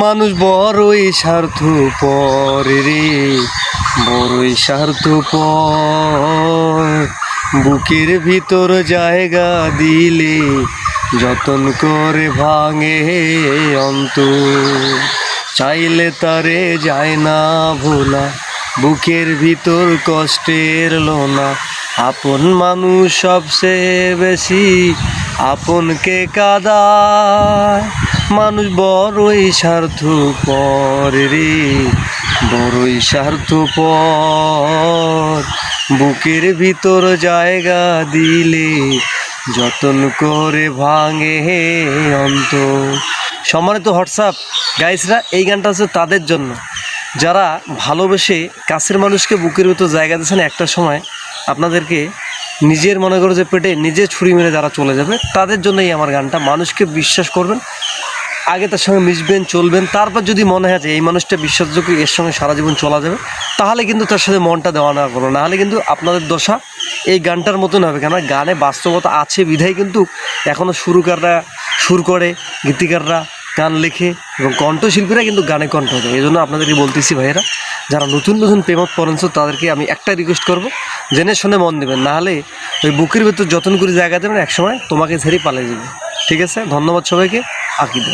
মানুষ বড়ই স্বার্থপর রে, বড়ই স্বার্থপর। বুকের ভিতর জায়গা দিলে যতন করে ভাঙে অন্তর। চাইলে তারে যায় না ভোলা, বুকের ভিতর কষ্টের লোনা। আপন মানুষ সবচেয়ে বেশি আপনকে কাঁদায়। মানুষ বড়ই স্বার্থপর রে, বড়ই স্বার্থপর। বুকের ভিতর জায়গা দিলে যতন করে ভাঙে অন্তর। সম্মানিত হোয়াটসঅ্যাপ গাইসরা, এই গানটা হচ্ছে তাদের জন্য যারা ভালোবেসে কাছের মানুষকে বুকের ভিতর জায়গা দিয়েছেন। একটা সময় আপনাদেরকে নিজের মনে করো যে পেটে নিজে ছুরি মেরে যারা চলে যাবে, তাদের জন্যই আমার গানটা। মানুষকে বিশ্বাস করবেন, আগে তার সঙ্গে মিশবেন, চলবেন, তারপর যদি মনে হয় যে এই মানুষটা বিশ্বাসযোগ্য, এর সঙ্গে সারা জীবন চলা যাবে, তাহলে কিন্তু তার সাথে মনটা দেওয়া না করো। নাহলে কিন্তু আপনাদের দশা এই গানটার মতন হবে। কেন গানে বাস্তবতা আছে বিধায় কিন্তু এখনও সুরকাররা সুর করে, গীতিকাররা গান লেখে এবং কণ্ঠশিল্পীরা কিন্তু গানে কণ্ঠ দেয়। এই জন্য আপনাদেরকে বলতেছি ভাইয়েরা, যারা নতুন নতুন প্রেমত পড়েছ তাদেরকে আমি একটা রিকোয়েস্ট করবো, জেনে শুনে মন দেবেন। নাহলে ওই বুকের ভেতর যতন করে জায়গা দেবেন, একসময় তোমাকে ছেড়ে পালিয়ে যাবে। ঠিক আছে, ধন্যবাদ সবাইকে। আকিদা।